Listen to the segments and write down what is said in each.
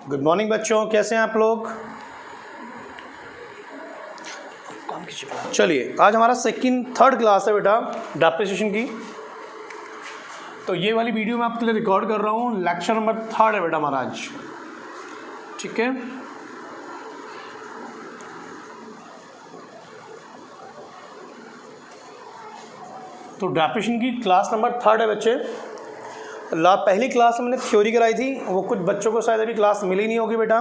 Good morning बच्चों, कैसे हैं आप लोग? चलिए, आज हमारा थर्ड क्लास है बेटा डेप्रिसिएशन की। तो ये वाली वीडियो मैं आपके लिए रिकॉर्ड कर रहा हूँ। लेक्चर नंबर 3 है बेटा हमारा आज, ठीक है। तो डेप्रिसिएशन की क्लास नंबर 3 है बच्चे। पहली क्लास में मैंने थ्योरी कराई थी, वो कुछ बच्चों को शायद अभी क्लास मिली नहीं होगी बेटा।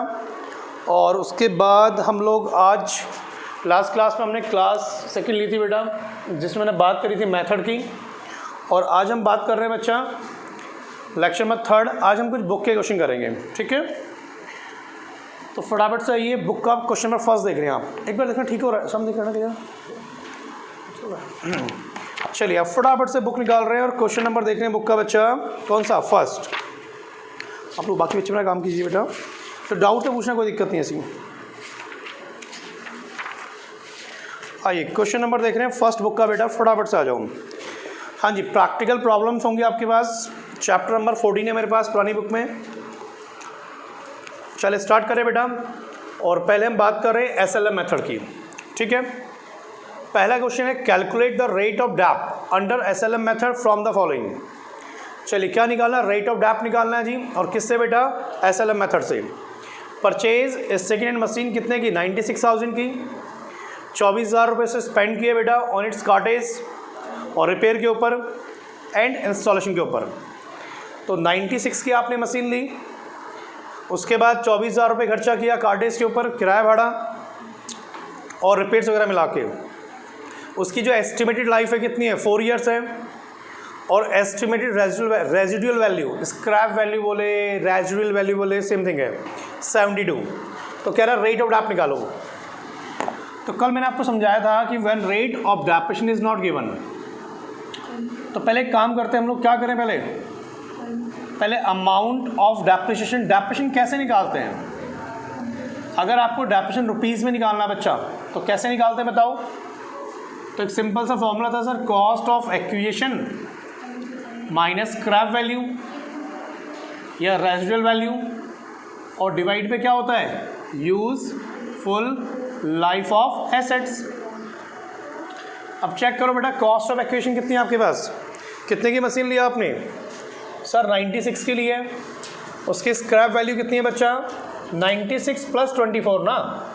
और उसके बाद हम लोग आज लास्ट क्लास में हमने क्लास सेकंड ली थी बेटा, जिसमें मैंने बात करी थी मेथड की। और आज हम बात कर रहे हैं बच्चा लेक्चर नंबर 3। आज हम कुछ बुक के क्वेश्चन करेंगे, ठीक है। तो फटाफट से आइए, बुक का क्वेश्चन नंबर फर्स्ट देख रहे हैं आप। एक बार देखना ठीक हो रहा है, सब देख लेना क्लियर। चलिए, आप फटाफट से बुक निकाल रहे हैं और क्वेश्चन नंबर देख रहे हैं बुक का बच्चा कौन सा, फर्स्ट। आप लोग बाकी बच्चे मेरा काम कीजिए बेटा। तो डाउट है पूछना, कोई दिक्कत नहीं ऐसी। आइए, क्वेश्चन नंबर देख रहे हैं फर्स्ट बुक का बेटा, फटाफट से आ जाऊँ। हाँ जी, प्रैक्टिकल प्रॉब्लम्स होंगे आपके पास। चैप्टर नंबर 14 है मेरे पास पुरानी बुक में। चलिए स्टार्ट करें बेटा। और पहले हम बात कर रहे हैं SLM मेथड की, ठीक है। पहला क्वेश्चन है, calculate the rate of dep under SLM method from the following. चलिए, क्या निकालना, रेट ऑफ डैप निकालना है जी। और किससे बेटा, SLM मेथड से। परचेज सेकेंड हैंड मशीन कितने की, 96,000 की। 24,000 रुपये से स्पेंड किए बेटा ऑन इट्स कार्टेज और रिपेयर के ऊपर एंड इंस्टॉलेशन के ऊपर। तो 96 की आपने मशीन ली, उसके बाद 24,000 रुपये खर्चा किया कार्टेज के ऊपर, किराया भाड़ा और रिपेयर्स वगैरह मिला के। उसकी जो एस्टिमेटेड लाइफ है कितनी है, 4 ईयर्स है। और estimated residual value, scrap value बोले, रेजिडुअल वैल्यू बोले, सेम थिंग है, 72। तो कह रहा रेट ऑफ डैप निकालो। तो कल मैंने आपको समझाया था कि when rate of depreciation is not given. तो पहले एक काम करते हैं हम लोग, क्या करें, पहले अमाउंट ऑफ डेप्रिसिएशन। डेप्रिसिएशन कैसे निकालते हैं? अगर आपको डेप्रिसिएशन रुपीज़ में निकालना है बच्चा, तो कैसे निकालते हैं बताओ? तो एक सिंपल सा फॉर्मूला था sir, cost of acquisition minus scrap value या रेजिडुअल वैल्यू और डिवाइड पे क्या होता है, यूजफुल लाइफ ऑफ एसेट्स। अब चेक करो बेटा, कॉस्ट ऑफ एक्विजिशन कितनी है आपके पास, कितने की मशीन लिया आपने? सर 96 की लिए। उसकी स्क्रैप वैल्यू कितनी है बच्चा, 96 + 24 ना,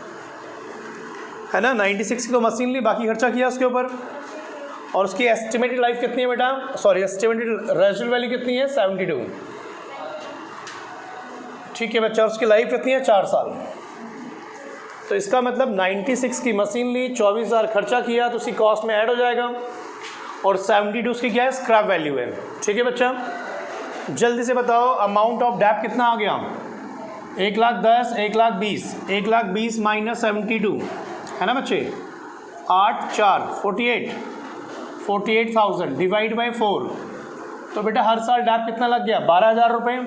है ना। 96 की तो मशीन ली, बाकी खर्चा किया उसके ऊपर। और उसकी एस्टिमेटेड लाइफ कितनी है बेटा, सॉरी एस्टिमेटेड रेजिडुअल वैल्यू कितनी है, 72, ठीक है बच्चा। उसकी लाइफ कितनी है, 4 साल। तो इसका मतलब 96 की मशीन ली, 24,000 खर्चा किया, तो उसकी कॉस्ट में ऐड हो जाएगा। और 72 उसकी क्या है, स्क्रैप वैल्यू है, ठीक है बच्चा। जल्दी से बताओ, अमाउंट ऑफ डैप कितना आ गया, 1,10,000, 1,20,000, 1,20,000 माइनस 72, है ना बच्चे, 8 4 48,000 डिवाइड बाई 4। तो बेटा हर साल डैप कितना लग गया, 12,000 रुपये।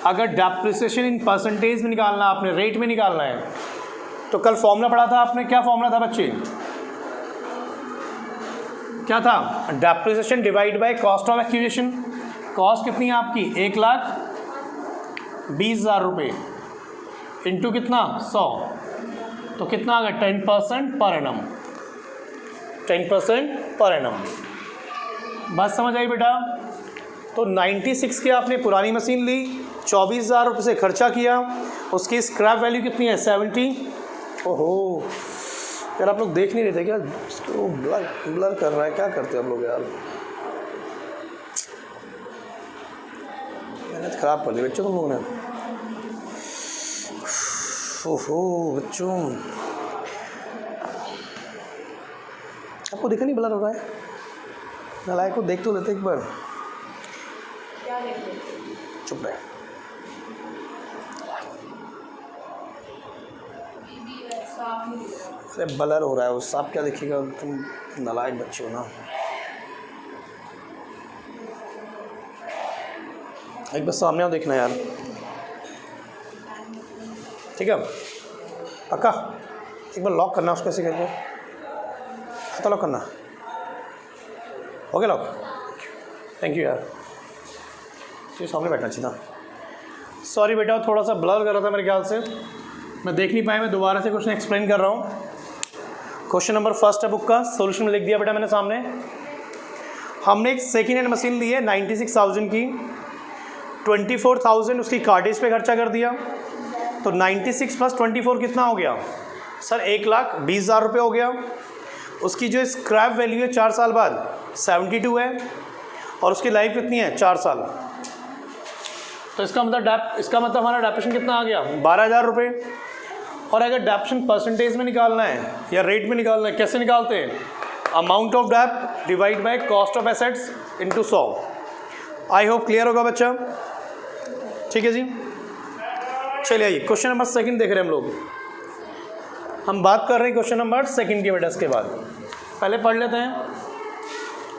अगर डेप्रिसिएशन इन परसेंटेज में निकालना, आपने रेट में निकालना है, तो कल फॉर्मूला पढ़ा था आपने, क्या फॉर्मूला था बच्चे, क्या था, depreciation divide by cost of acquisition. Cost कितनी है आपकी, 1,20,000 रुपये इंटू कितना, 100, तो कितना आ गया, 10% पर एनम, 10% पर एनम। बात समझ आई बेटा। तो 96 की आपने पुरानी मशीन ली, 24,000 रुपये से खर्चा किया, उसकी स्क्रैप वैल्यू कितनी है, 70। ओहो यार, आप लोग देख नहीं रहे थे क्या, इसको ब्लर कर रहा है, क्या करते हैं आप लोग यार, मेहनत ख़राब कर दी बच्चों तुम लोगों ने। ओहो बच्चों, आपको देखा नहीं ब्लर हो रहा है, नालायक को देख तो लेते एक बार। चुप रहे, अरे ब्लर हो रहा है, उस आप क्या देखिएगा, तुम नालायक बच्चे हो ना। एक बार सामने आओ, देखना यार, ठीक है। पक्का? एक बार लॉक करना उसको ऐसे करके, तो लॉक करना हो गया लॉक। थैंक यू यार, तो सामने बैठना चाहिए था। सॉरी बेटा, थोड़ा सा ब्लर कर रहा था मेरे ख्याल से, मैं देख नहीं पाया। मैं दोबारा से क्वेश्चन एक्सप्लेन कर रहा हूँ। क्वेश्चन नंबर फर्स्ट है बुक का, सोल्यूशन लिख दिया बेटा मैंने सामने। हमने एक सेकेंड हैंड मशीन ली है 96,000 की, 24,000 उसकी कार्टेज पे खर्चा कर दिया, तो 96 + 24 कितना हो गया सर? 1,20,000 रुपये हो गया। उसकी जो स्क्रैप वैल्यू है 4 साल बाद 72 है, और उसकी लाइफ कितनी है? 4 साल। तो इसका मतलब हमारा डेप्रेशन कितना आ गया? 12,000 रुपये। और अगर डेप्रेशन परसेंटेज में निकालना है या रेट में निकालना है, कैसे निकालते हैं? Amount of dep divide by cost of assets into 100। I hope clear होगा बच्चा, ठीक है जी। चलिए आइए क्वेश्चन नंबर सेकंड देख रहे हैं हम लोग। हम बात कर रहे हैं क्वेश्चन नंबर सेकंड की बेटा। इसके बाद पहले पढ़ लेते हैं।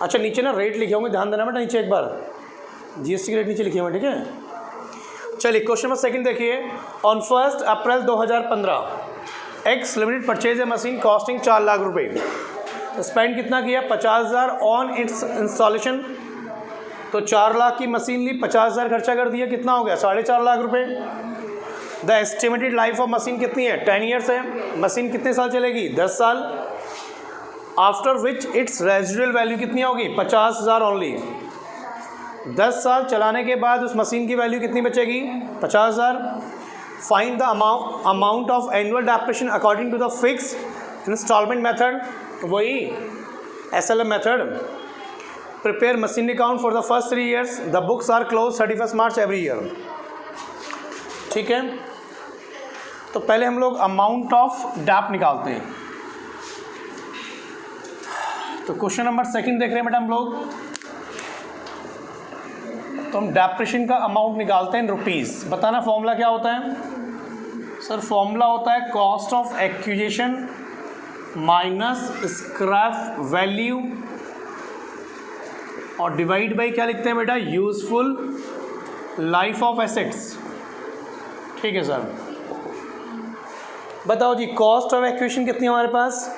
अच्छा, नीचे ना रेट लिखे होंगे, ध्यान देना बेटा नीचे एक बार, जीएसटी के रेट नीचे लिखे हुए, ठीक है। चलिए क्वेश्चन नंबर सेकंड देखिए। On 1 April 2015 x limited purchase a machine costing 4 lakh रुपये। स्पेंड कितना किया? 50,000 ऑन इट्स इंस्टॉलेशन। तो 4 लाख की मशीन ली, 50,000 खर्चा कर दिया, कितना हो गया? 4.5 लाख रुपये। The estimated life of machine कितनी है? 10 ईयर्स है। मशीन कितने साल चलेगी? 10 साल। After which it's residual value कितनी होगी? 50,000 ओनली। 10 साल चलाने के बाद उस मशीन की वैल्यू कितनी बचेगी? 50,000। Find the amount of annual depression according to the fix instalment method, वही SLM method. Prepare machine account for the first 3 years. The books are close 31 March every year, ठीक है। तो पहले हम लोग अमाउंट ऑफ डैप निकालते हैं। तो क्वेश्चन नंबर सेकंड देख रहे हैं बेटा हम लोग। तो हम डेप्रेशन का अमाउंट निकालते हैं इन रुपीज़। बताना फॉर्मूला क्या होता है सर? फॉर्मूला होता है cost of acquisition minus scrap value और डिवाइड बाई क्या लिखते हैं बेटा? यूजफुल लाइफ ऑफ एसेट्स, ठीक है सर। बताओ जी, कॉस्ट ऑफ एक्विजिशन कितनी हमारे पास?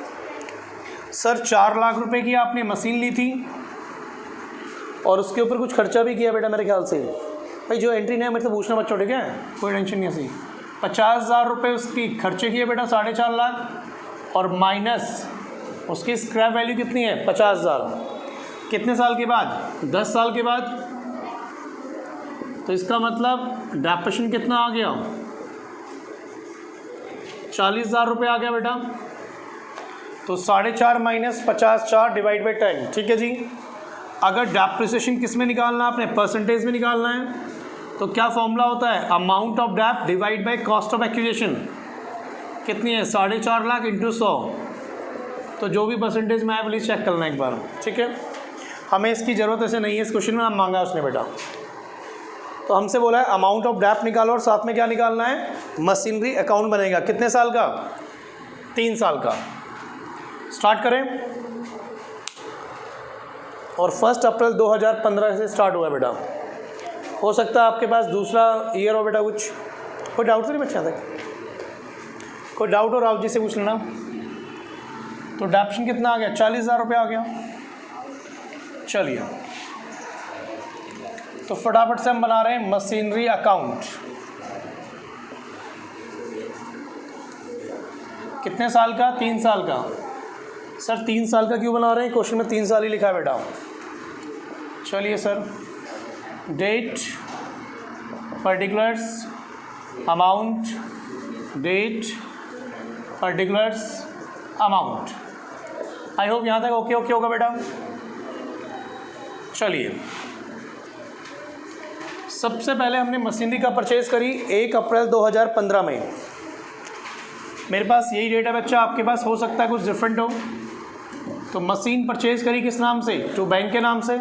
सर 4 लाख रुपए की आपने मशीन ली थी और उसके ऊपर कुछ खर्चा भी किया बेटा मेरे ख्याल से। भाई जो एंट्री नहीं है मेरे से पूछना बच्चों, ठीक है, कोई टेंशन नहीं ऐसी। 50,000 रुपये उसकी खर्चे किए बेटा, 4.5 लाख, और माइनस उसकी स्क्रैप वैल्यू कितनी है? 50,000। कितने साल के बाद? 10 साल के बाद। तो इसका मतलब डेप्रेशन कितना आ गया? 40,000 रुपये आ गया बेटा। तो 4.5 माइनस 50, 4 डिवाइड बाई 10, ठीक है जी। अगर डेप्रिसिएशन किस में निकालना है? अपने परसेंटेज में निकालना है। तो क्या फॉर्मूला होता है? Amount of dep divide by cost of acquisition. कितनी है? 4.5 लाख इंटू 100। तो जो भी परसेंटेज में आए प्लीज़ चेक करना एक बार, ठीक है। हमें इसकी ज़रूरत ऐसे नहीं है, इस क्वेश्चन में मांगा उसने बेटा। तो हमसे बोला है अमाउंट ऑफ डेप निकालो और साथ में क्या निकालना है? मशीनरी अकाउंट बनेगा। कितने साल का? 3 साल का। स्टार्ट करें। और 1 अप्रैल 2015 से स्टार्ट हुआ बेटा। हो सकता है आपके पास दूसरा ईयर हो बेटा। कुछ कोई डाउट तो नहीं बच्चा तक? कोई डाउट हो राव जी से पूछ लेना। तो डेप्रेशन कितना आ गया? 40,000 रुपये आ गया। चलिए तो फटाफट से हम बना रहे हैं मशीनरी अकाउंट। कितने साल का? 3 साल का। सर 3 साल का क्यों बना रहे हैं? क्वेश्चन में 3 साल ही लिखा है बेटा। चलिए sir, date, particulars, amount, date, particulars, amount. I hope यहाँ तक ओके होगा बेटा। चलिए सबसे पहले हमने मशीनरी का परचेज़ करी 1 अप्रैल 2015 में। मेरे पास यही डेट है बच्चा, आपके पास हो सकता है कुछ डिफरेंट हो। तो मशीन परचेज़ करी किस नाम से? टू बैंक के नाम से।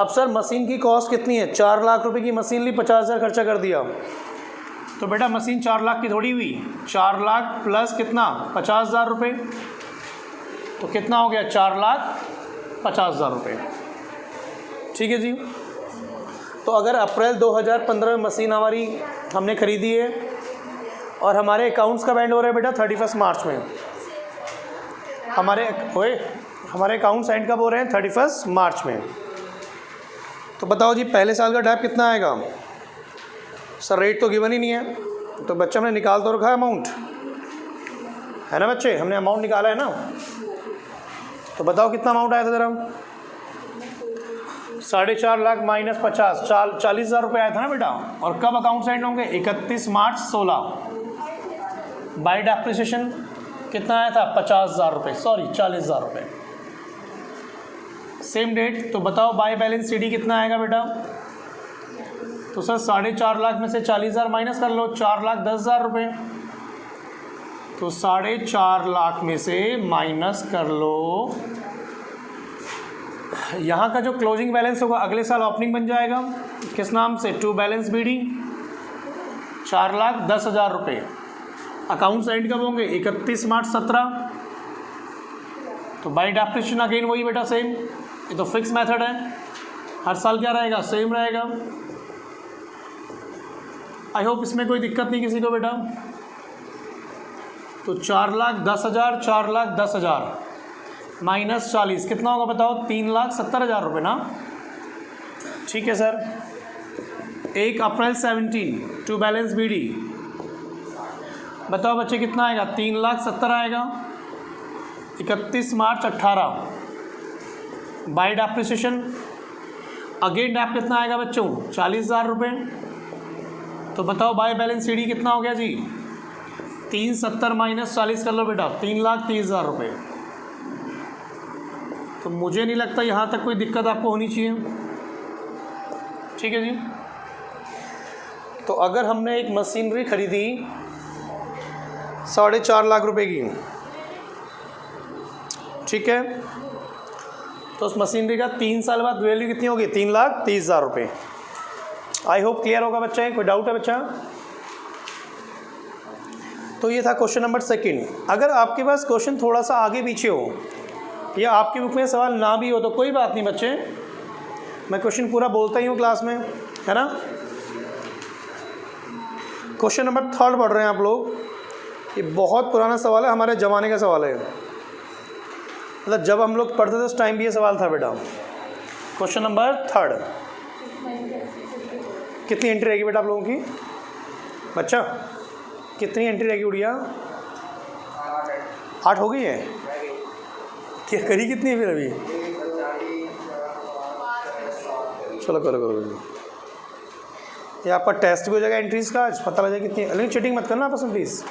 अब सर मशीन की कॉस्ट कितनी है? 4 लाख रुपए की मशीन ली, 50,000 खर्चा कर दिया। तो बेटा मशीन 4 लाख की थोड़ी हुई। 4 लाख प्लस कितना? 50,000 रुपये। तो कितना हो गया? 4,50,000 रुपये, ठीक है जी। तो अगर अप्रैल 2015 में मशीन हमारी हमने ख़रीदी है और हमारे अकाउंट्स का एंड हो रहा है बेटा 31 मार्च में। हमारे अकाउंट्स एंड कब हो रहे हैं? 31 मार्च में। तो बताओ जी पहले साल का डैप कितना आएगा? सर रेट तो गिवन ही नहीं है, तो बच्चे हमने निकाल तो रखा है अमाउंट, है ना बच्चे, हमने अमाउंट निकाला है ना। तो बताओ कितना अमाउंट आया था ज़रा? 4.5 लाख माइनस 50, 40,000 रुपये आया था ना बेटा। और कब अकाउंट एंड होंगे? 31 मार्च 16। बाय डेप्रिसिएशन कितना आया था? 50,000 रुपये, सॉरी 40,000 रुपये। Same date. तो बताओ बाय बैलेंस सीडी कितना आएगा बेटा? तो सर 4.5 लाख में से 40,000 माइनस कर लो, 4,10,000 रुपये। तो 4.5 लाख में से माइनस कर लो, यहाँ का जो क्लोजिंग बैलेंस होगा अगले साल ओपनिंग बन जाएगा, किस नाम से? टू बैलेंस बीडी, 4,10,000 रुपये। अकाउंट्स एंड कब होंगे? 31 मार्च 17। तो बाय डेप्रिसिएशन अगेन वही बेटा सेम, ये तो फिक्स मेथड है, हर साल क्या रहेगा? सेम रहेगा। आई होप इसमें कोई दिक्कत नहीं किसी को बेटा। तो 4,10,000, 4,10,000 माइनस 40 कितना होगा बताओ? 3,70,000 रुपये ना। ठीक है sir. 1 April 17 to balance BD, बताओ बच्चे कितना आएगा? 3,70,000 आएगा। 31 March 18 by depreciation again dep कितना आएगा बच्चों? 40,000 रुपये। तो बताओ बाय बैलेंस सीडी कितना हो गया जी? 370 माइनस 40 कर लो बेटा, 3,30,000 रुपये। तो मुझे नहीं लगता यहाँ तक कोई दिक्कत आपको होनी चाहिए। ठीक है जी। तो अगर हमने एक मशीनरी खरीदी 4.5 लाख रुपए की, ठीक है, तो उस मशीनरी का 3 साल बाद वैल्यू कितनी होगी? 3,30,000 रुपये। आई होप क्लियर होगा बच्चा। कोई डाउट है बच्चा? तो ये था क्वेश्चन नंबर 2। अगर आपके पास क्वेश्चन थोड़ा सा आगे पीछे हो या आपकी बुक में सवाल ना भी हो तो कोई बात नहीं बच्चे, मैं क्वेश्चन पूरा बोलता ही हूँ क्लास में, है ना। क्वेश्चन नंबर 3 पढ़ रहे हैं आप लोग। ये बहुत पुराना सवाल है, हमारे ज़माने का सवाल है, मतलब जब हम लोग पढ़ते थे उस टाइम भी ये सवाल था बेटा। क्वेश्चन नंबर 3, कितनी एंट्री रहेगी बेटा आप लोगों की? बच्चा कितनी एंट्री रहेगी उड़िया? 8 हो गई है क्या? करी कितनी है फिर अभी? चलो करो। ये आपका टेस्ट भी हो जाएगा एंट्रीज का, आज पता लग जाएगा कितनी। लेकिन चीटिंग मत करना पसंद प्लीज़।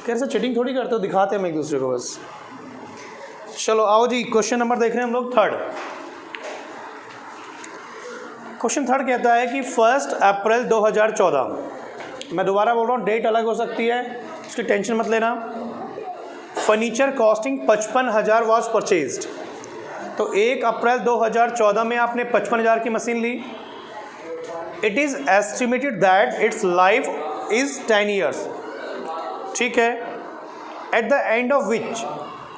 कैसे चीटिंग थोड़ी करते हो, दिखाते हैं हम एक दूसरे को बस। चलो आओ जी, क्वेश्चन नंबर देख रहे हैं हम लोग 3। क्वेश्चन 3 कहता है कि 1 अप्रैल 2014, मैं दोबारा बोल रहा हूँ, डेट अलग हो सकती है, उसकी टेंशन मत लेना। Furniture costing 55,000 was purchased. तो 1 अप्रैल 2014 में आपने 55,000 की मशीन ली। It is estimated that its life is 10 years, ठीक है। At the end of which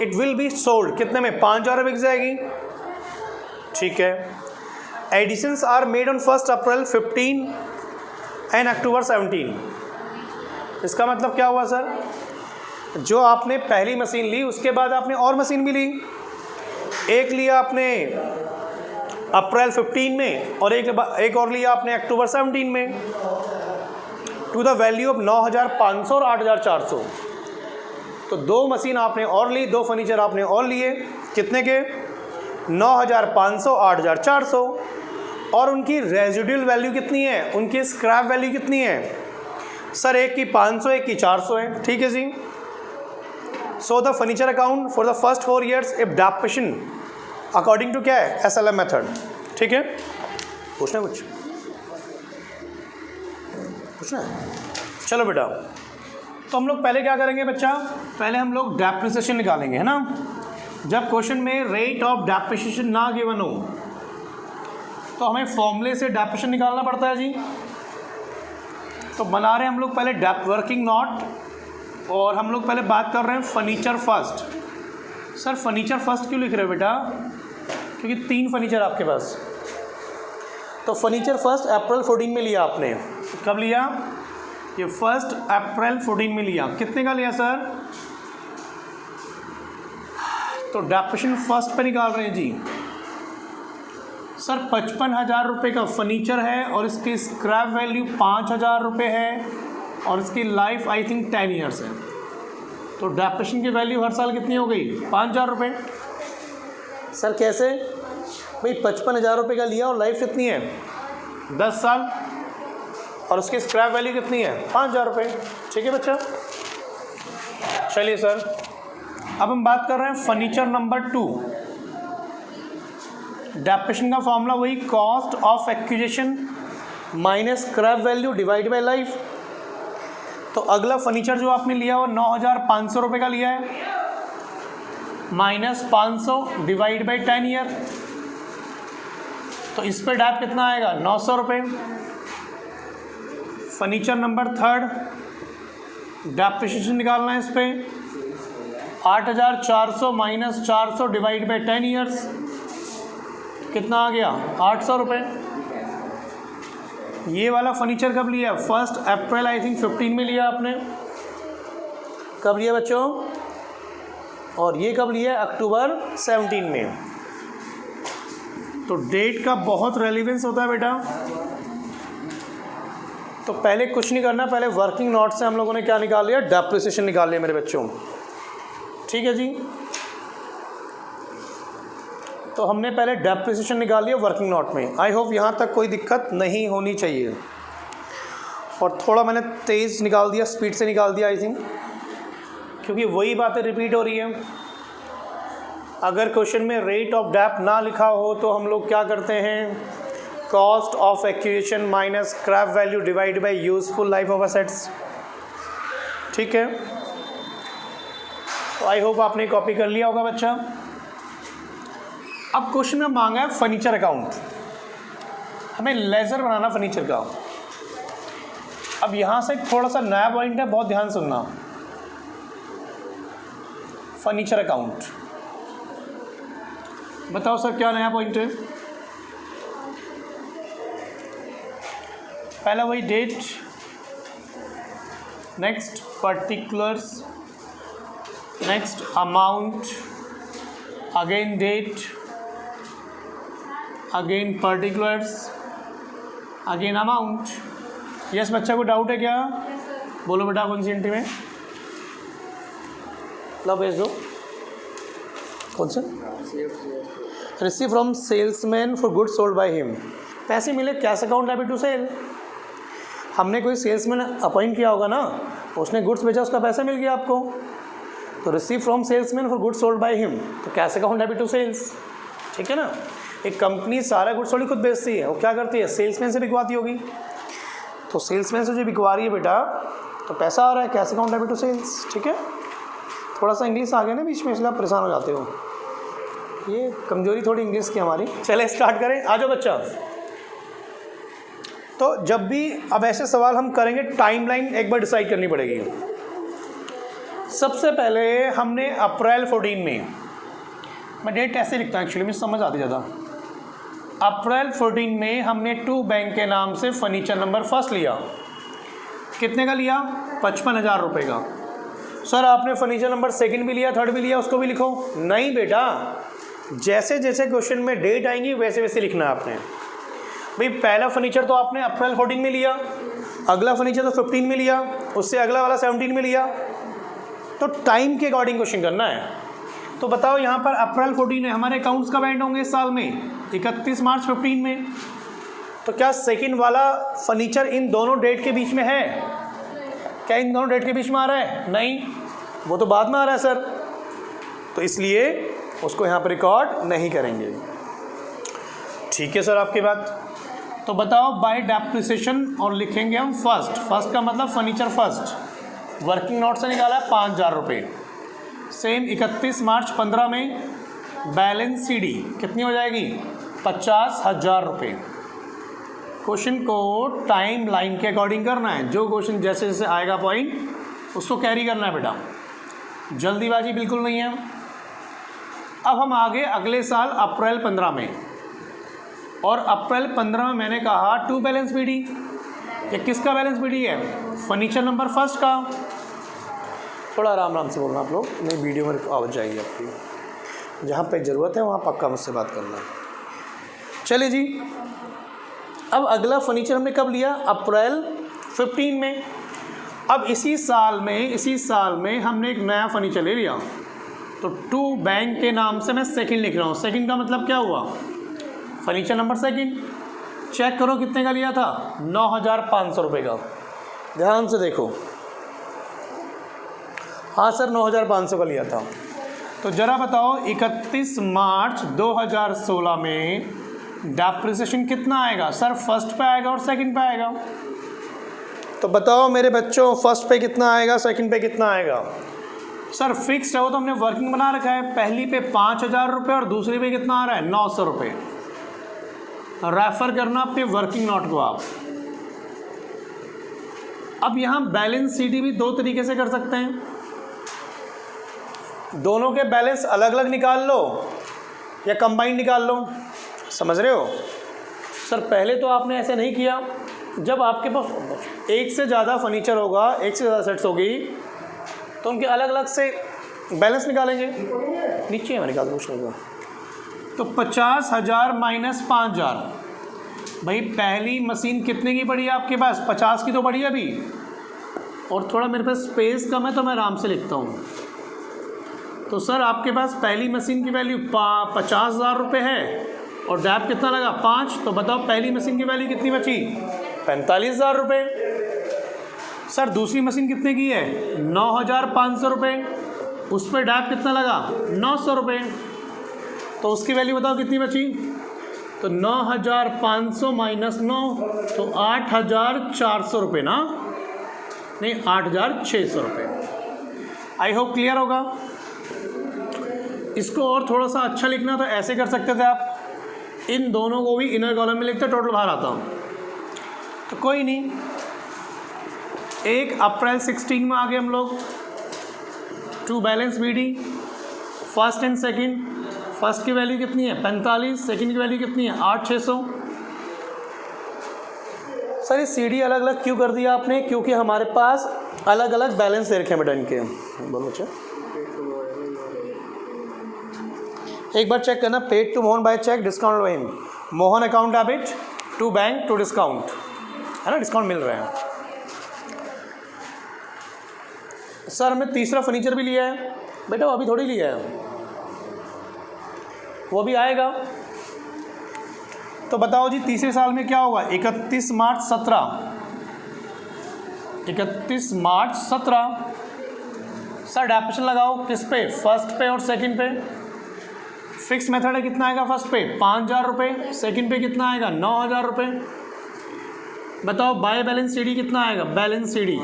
it will be sold, कितने में? 5,000 में बिक जाएगी, ठीक है। Additions are made on 1 April 15 and October 17। इसका मतलब क्या हुआ सर? जो आपने पहली मशीन ली उसके बाद आपने और मशीन भी ली। एक लिया आपने अप्रैल 15 में और एक और लिया आपने अक्टूबर 17 में, टू द वैल्यू ऑफ 9,500 और 8,400। तो 2 मशीन आपने और ली, 2 फर्नीचर आपने और लिए, कितने के? 9,500 8,400। और उनकी रेजिडुअल वैल्यू कितनी है? उनकी स्क्रैप वैल्यू कितनी है सर? एक की 500, एक की 400 है, ठीक है जी। So the furniture account for the first 4 years if depreciation according to क्या है? SLM मेथड, ठीक है। पूछना है कुछ? पूछना है? चलो बेटा, तो हम लोग पहले क्या करेंगे बच्चा? पहले हम लोग डेप्रिसिएशन निकालेंगे, है ना। जब क्वेश्चन में रेट ऑफ डेप्रिसिएशन ना गिवन हो तो हमें फॉर्मूले से डेप्रिसिएशन निकालना पड़ता है जी। तो बना रहे हैं हम लोग पहले डेप वर्किंग नोट, और हम लोग पहले बात कर रहे हैं furniture first. Sir furniture first क्यों लिख रहे हो बेटा? क्योंकि 3 फर्नीचर आपके पास। तो फर्नीचर फर्स्ट अप्रैल 14 में लिया आपने। कब लिया? ये 1 अप्रैल 14 में लिया, कितने का लिया सर? तो डेप्रिसिएशन फर्स्ट पे निकाल रहे हैं जी सर। 55,000 रुपये का फर्नीचर है और इसकी स्क्रैप वैल्यू 5,000 रुपये है और इसकी लाइफ आई थिंक 10 ईयर्स है। तो डेप्रिसिएशन की वैल्यू हर साल कितनी हो गई? 5,000 रुपये। सर कैसे भाई? 55,000 रुपये का लिया और लाइफ कितनी है? 10 साल और उसकी स्क्रैप वैल्यू कितनी है? 5,000 रुपये। ठीक है बच्चा, चलिए सर अब हम बात कर रहे हैं फर्नीचर नंबर 2। डेप्रिसिएशन का फॉर्मूला वही, cost of acquisition minus scrap value divide by life. तो अगला फर्नीचर जो आपने लिया वो 9,500 रुपये का लिया है, माइनस 500 डिवाइड बाई 10 ईयर। तो इस पर डैप कितना आएगा? 900 रुपये। फर्नीचर नंबर 3, डेप्रिसिएशन निकालना है इस पर, 8,400 माइनस 400 डिवाइड बाई 10 ईयर्स, कितना आ गया? 800 रुपये। ये वाला फर्नीचर कब लिया? 1 अप्रैल आई थिंक 15 में लिया आपने। कब लिया बच्चों? और ये कब लिया? अक्टूबर 17 में। तो डेट का बहुत रेलिवेंस होता है बेटा। तो पहले कुछ नहीं करना, पहले वर्किंग नोट से हम लोगों ने क्या निकाल लिया? डेप्रिसिएशन निकाल लिया मेरे बच्चों। ठीक है जी, तो हमने पहले डेप्रिसिएशन निकाल लिया वर्किंग नोट में। आई होप यहाँ तक कोई दिक्कत नहीं होनी चाहिए। और थोड़ा मैंने तेज़ निकाल दिया, स्पीड से निकाल दिया आई थिंक, क्योंकि वही बातें रिपीट हो रही हैं। अगर क्वेश्चन में रेट ऑफ डेप ना लिखा हो तो हम लोग क्या करते हैं? Cost of acquisition minus scrap value divide by useful life of assets. ठीक है, तो आई होप आपने कॉपी कर लिया होगा बच्चा। अब क्वेश्चन में मांगा है फर्नीचर अकाउंट, हमें लेजर बनाना फर्नीचर का। अब यहाँ से थोड़ा सा नया पॉइंट है, बहुत ध्यान सुनना। फर्नीचर अकाउंट, बताओ सर क्या नया पॉइंट है? पहला वही date, next particulars, next amount, again date, again particulars, again amount. Yes बच्चा को डाउट है क्या? बोलो बेटा कौन सी एंट्री में? ला भेज दो। कौन सा? Receive from salesman for goods sold by him. पैसे मिले, cash account debit to sale. हमने कोई सेल्समैन अपॉइंट किया होगा ना, उसने गुड्स बेचा, उसका पैसा मिल गया आपको। तो receive from salesman for goods sold by him, तो cash account debit to sales. ठीक है ना, एक कंपनी सारा गुड्स थोड़ी खुद बेचती है, वो क्या करती है? सेल्समैन से बिकवाती होगी। तो सेल्समैन से जो बिकवा रही है बेटा, तो पैसा आ रहा है, cash account debit to sales. ठीक है, थोड़ा सा इंग्लिश आ गया ना बीच में, इसलिए आप परेशान हो जाते हो। ये कमजोरी थोड़ी इंग्लिश की हमारी। चले स्टार्ट करें, आ जाओ बच्चा। तो जब भी अब ऐसे सवाल हम करेंगे, टाइमलाइन एक बार डिसाइड करनी पड़ेगी। सबसे पहले हमने अप्रैल 14 में, मैं डेट ऐसे लिखता हूँ एक्चुअली, मुझे समझ आती ज़्यादा। अप्रैल 14 में हमने 2 बैंक के नाम से फर्नीचर नंबर 1 लिया। कितने का लिया? 55,000 रुपये का। सर आपने फर्नीचर नंबर 2 भी लिया, 3 भी लिया, उसको भी लिखो। नहीं बेटा, जैसे जैसे क्वेश्चन में डेट आएंगी वैसे वैसे लिखना है आपने। भाई पहला फर्नीचर तो आपने अप्रैल 14 में लिया, अगला फर्नीचर तो 15 में लिया, उससे अगला वाला 17 में लिया। तो टाइम के अकॉर्डिंग क्वेश्चन करना है। तो बताओ यहाँ पर अप्रैल 14 है, हमारे अकाउंट्स कब एंड होंगे इस साल में? 31 मार्च 15 में। तो क्या सेकंड वाला फर्नीचर इन दोनों डेट के बीच में है? क्या इन दोनों डेट के बीच में आ रहा है? नहीं, वो तो बाद में आ रहा है सर, तो इसलिए उसको यहाँ पर रिकॉर्ड नहीं करेंगे। ठीक है सर आपकी बात। तो बताओ बाय डेप्रिसिएशन, और लिखेंगे हम फर्स्ट का मतलब फर्नीचर फर्स्ट। वर्किंग नोट से निकाला है 5,000 रुपये। सेम 31 मार्च 15 में बैलेंस सीडी कितनी हो जाएगी? 50,000 रुपये। क्वेश्चन को टाइम लाइन के अकॉर्डिंग करना है। जो क्वेश्चन जैसे जैसे आएगा पॉइंट उसको कैरी करना है बेटा, जल्दीबाजी बिल्कुल नहीं है। अब हम आगे अगले साल अप्रैल 15 में, और अप्रैल 15 में मैंने कहा 2 बैलेंस बीडी, ये किसका बैलेंस बीडी है? फर्नीचर नंबर फर्स्ट का। थोड़ा आराम आराम से बोलना आप लोग, नहीं वीडियो में आवाज़ जाएगी आपकी। जहाँ पे ज़रूरत है वहाँ पक्का मुझसे बात करना। चलिए जी, अब अगला फर्नीचर हमने कब लिया? अप्रैल 15 में। अब इसी साल में हमने एक नया फर्नीचर ले लिया, तो टू बैंक के नाम से मैं सेकंड लिख रहा हूँ। सेकंड का मतलब क्या हुआ? Furniture number second. चेक करो कितने का लिया था? 9,500 रुपये का। ध्यान से देखो, हाँ सर 9,500 का लिया था। तो ज़रा बताओ 31 मार्च 2016 में डेप्रिसिएशन कितना आएगा? सर फर्स्ट पे आएगा और सेकंड पे आएगा। तो बताओ मेरे बच्चों, फर्स्ट पे कितना आएगा, सेकंड पे कितना आएगा? सर फिक्स्ड है वो तो हमने वर्किंग बना रखा है। पहली पे 5,000 रुपये और दूसरी पे कितना आ रहा है? 900 रुपये। रेफर करना अपने वर्किंग नोट को आप। अब यहाँ बैलेंस सीडी भी दो तरीके से कर सकते हैं। दोनों के बैलेंस अलग अलग निकाल लो या कंबाइन निकाल लो, समझ रहे हो? सर पहले तो आपने ऐसे नहीं किया। जब आपके पास एक से ज़्यादा फर्नीचर होगा, एक से ज़्यादा सेट्स होगी, तो उनके अलग अलग से बैलेंस निकालेंगे। नीचे है निकाल दो उसको। तो 50,000 माइनस 5,000। भाई पहली मशीन कितने की पड़ी है आपके पास? 50 की तो पड़ी है अभी, और थोड़ा मेरे पास स्पेस कम है तो मैं आराम से लिखता हूँ। तो सर आपके पास पहली मशीन की वैल्यू 50,000 रुपये है और डैप कितना लगा? 5। तो बताओ पहली मशीन की वैल्यू कितनी बची? 45,000 रुपये। सर दूसरी मशीन कितने की है? 9,500 रुपये। उस पर डैप कितना लगा? 900 रुपये। तो उसकी वैल्यू बताओ कितनी बची? तो 9,500 माइनस 9, तो 8,400 रुपये ना, नहीं 8,600 रुपये। आई होप क्लियर होगा। इसको और थोड़ा सा अच्छा लिखना तो ऐसे कर सकते थे आप, इन दोनों को भी इनर कॉलम में लिखते, टोटल बाहर आता। तो कोई नहीं, 1 अप्रैल 16 में आ गए हम लोग। To balance BD, first and second. First की वैल्यू कितनी है? 45। सेकंड की वैल्यू कितनी है? 8,600। सर ये सीडी अलग अलग क्यों कर दिया आपने? क्योंकि हमारे पास अलग अलग बैलेंस दे रखे हैं बेटा इनके। बोलो बच्चा, एक बार चेक करना। Paid to Mohan by cheque, discount by him. Mohan account debit, to bank, to discount, है ना, डिस्काउंट मिल रहे हैं। सर हमने तीसरा फर्नीचर भी लिया है बेटा, वो अभी थोड़ी लिया है, वो भी आएगा। तो बताओ जी तीसरे साल में क्या होगा? 31 मार्च 17। 31 मार्च 17। सर डेप्रिसिएशन लगाओ किस पे? फर्स्ट पे और सेकंड पे। फिक्स मेथड है, कितना आएगा फर्स्ट पे? 5,000 रुपये। सेकंड पे कितना आएगा? 9,000 रुपये। बताओ बाय बैलेंस सीडी कितना आएगा? Balance CD,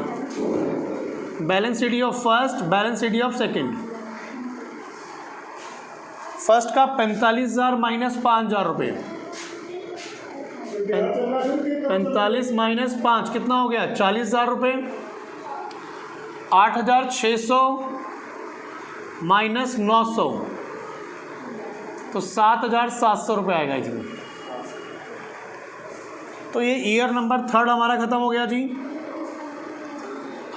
balance CD of first, balance CD of second. First का 45,000 माइनस 5,000 रुपये। 45 माइनस 5 कितना हो गया? 40,000 रुपये। 8,600 माइनस 900, तो 7,700 रुपये आएगा इसमें। तो ये ईयर नंबर 3 हमारा ख़त्म हो गया जी।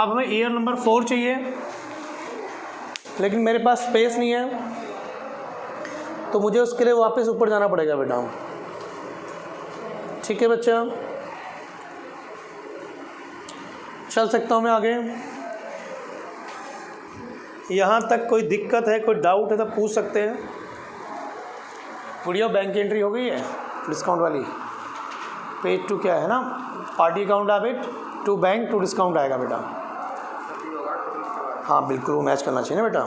अब हमें ईयर नंबर 4 चाहिए, लेकिन मेरे पास स्पेस नहीं है, तो मुझे उसके लिए वापस ऊपर जाना पड़ेगा बेटा। ठीक है बच्चा, चल सकता हूँ मैं आगे। यहाँ तक कोई दिक्कत है, कोई डाउट है तो पूछ सकते हैं। वीडियो बैंक की एंट्री हो गई है डिस्काउंट वाली। पेज 2 क्या है ना, party account debit, to bank, to discount आएगा बेटा। हाँ बिल्कुल, वो मैच करना चाहिए ना बेटा,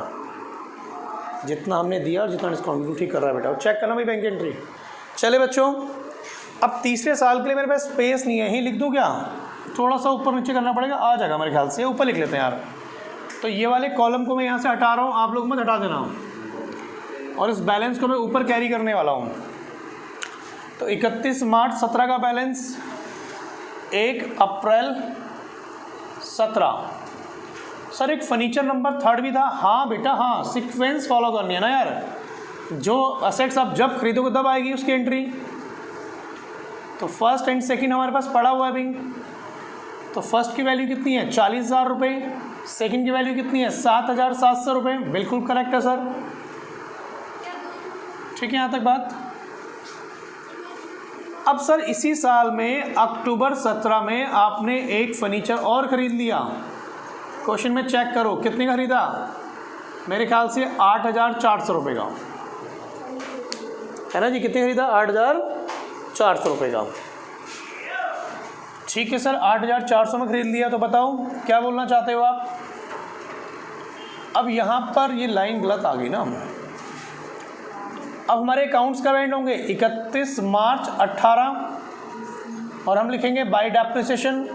जितना हमने दिया और जितना डिस्काउंट, बिल्कुल ठीक कर रहा है बेटा। चेक करना भाई बैंक एंट्री। चले बच्चों, अब तीसरे साल के लिए मेरे पास स्पेस नहीं है, यहीं लिख दूँ क्या? थोड़ा सा ऊपर नीचे करना पड़ेगा, आ जाएगा मेरे ख्याल से। ऊपर लिख लेते हैं यार। तो ये वाले कॉलम को मैं यहाँ से हटा रहा हूँ, आप लोग मत हटा देना, और इस बैलेंस को मैं ऊपर कैरी करने वाला हूँ। तो 31 मार्च 17 का बैलेंस, 1 अप्रैल 17। सर एक फर्नीचर नंबर 3 भी था। हाँ बेटा हाँ, सीक्वेंस फॉलो करनी है ना यार, जो असेट्स आप जब खरीदोगे तब आएगी उसकी एंट्री। तो फर्स्ट एंड सेकंड हमारे पास पड़ा हुआ है अभी। तो फर्स्ट की वैल्यू कितनी है 40,000 रुपये, सेकेंड की वैल्यू कितनी है 7,700 रुपये। बिल्कुल करेक्ट है सर, ठीक है यहाँ तक बात। अब सर इसी साल में अक्टूबर 17 में आपने एक फर्नीचर और ख़रीद लिया। क्वेश्चन में चेक करो कितने का खरीदा, मेरे ख्याल से 8,400 रुपये का है ना जी। कितने खरीदा 8,400 रुपये का। ठीक है सर, 8,400 में ख़रीद लिया। तो बताओ क्या बोलना चाहते हो आप। अब यहाँ पर ये लाइन गलत आ गई ना। अब हमारे अकाउंट्स कब एंड होंगे 31 मार्च 18 और हम लिखेंगे बाय डेप्रिसिएशन।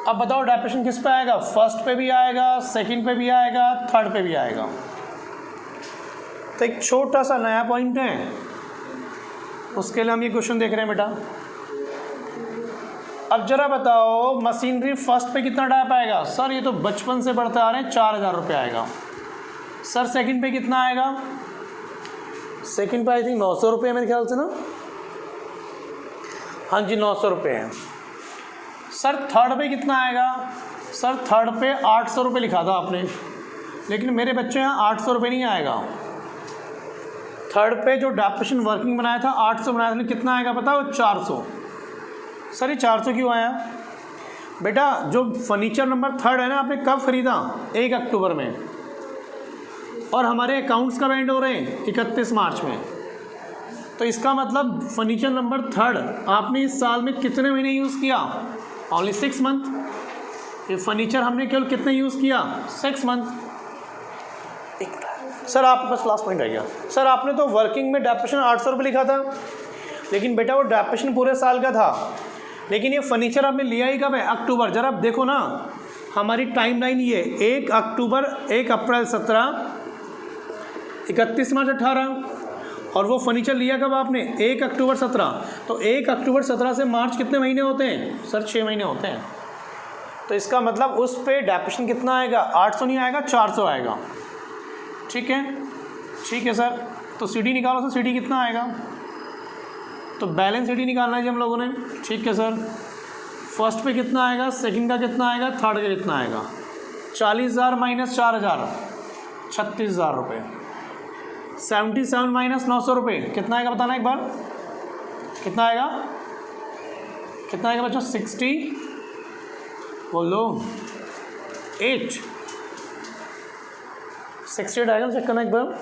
अब बताओ डेप्रिसिएशन किस पे आएगा, फर्स्ट पे भी आएगा, सेकंड पे भी आएगा, थर्ड पे भी आएगा। तो एक छोटा सा नया पॉइंट है, उसके लिए हम ये क्वेश्चन देख रहे हैं बेटा। अब जरा बताओ मशीनरी फर्स्ट पे कितना डैप आएगा। सर ये तो बचपन से बढ़ते आ रहे हैं, 4,000 रुपये आएगा। सर सेकंड पे कितना आएगा, सेकंड पे आई थिंक 900 रुपये मेरे ख्याल से ना। हाँ जी 900 रुपये है। सर थर्ड पे कितना आएगा, सर थर्ड पे 800 रुपये लिखा था आपने, लेकिन मेरे बच्चे यहाँ 800 रुपये नहीं आएगा। थर्ड पे जो डेप्रिसिएशन वर्किंग बनाया था 800 बनाया था, कितना आएगा बताओ 400। सर ये 400 क्यों आया बेटा, जो फर्नीचर नंबर थर्ड है ना आपने कब ख़रीदा 1 अक्टूबर में, और हमारे अकाउंट्स कब एंड हो रहे हैं 31 मार्च में। तो इसका मतलब फर्नीचर नंबर थर्ड आपने इस साल में कितने महीने यूज़ किया, ओनली 6 मंथ। ये फर्नीचर हमने केवल कितने यूज़ किया 6 मंथ। सर आप बस लास्ट पॉइंट रह गया। सर आपने तो वर्किंग में डेप्रिसिएशन 800 रुपये लिखा था, लेकिन बेटा वो डेप्रिसिएशन पूरे साल का था, लेकिन ये फर्नीचर आपने लिया ही कब है अक्टूबर। जरा आप देखो ना हमारी टाइमलाइन ये 1 अक्टूबर, 1 अप्रैल 17, 31 मार्च 18, और वो फर्नीचर लिया कब आपने 1 अक्टूबर 17। तो 1 अक्टूबर 17 से मार्च कितने महीने होते हैं सर 6 महीने होते हैं। तो इसका मतलब उस पे डेप्रिसिएशन कितना आएगा 800 नहीं आएगा 400 आएगा। ठीक है, ठीक है सर। तो सीडी निकालो सर, सीडी कितना आएगा, तो बैलेंस सीडी निकालना है जी हम लोगों ने। ठीक है सर, फर्स्ट पे कितना आएगा, सेकंड का कितना आएगा, थर्ड का कितना आएगा। 40,000 माइनस 4,000 36,000 रुपये। 77 माइनस 900 रुपये कितना आएगा बताना एक बार, कितना आएगा, कितना आएगा बच्चों 60 बोलो 8 68 आएगा, चेक करना एक बार।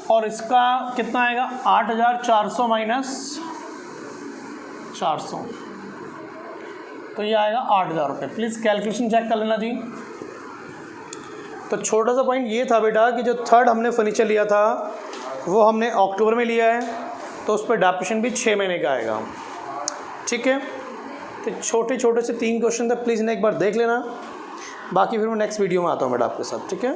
और इसका कितना आएगा 8,400 माइनस 400, तो ये आएगा 8,000 रुपये। प्लीज़ कैलकुलेशन चेक कर लेना जी। तो छोटा सा पॉइंट ये था बेटा कि जो थर्ड हमने फर्नीचर लिया था वो हमने अक्टूबर में लिया है, तो उस पर डेप्रिसिएशन भी 6 महीने का आएगा। ठीक है, तो छोटे छोटे से 3 क्वेश्चन थे, प्लीज़ इन्हें एक बार देख लेना। बाकी फिर मैं नेक्स्ट वीडियो में आता हूँ बेटा आपके साथ। ठीक है।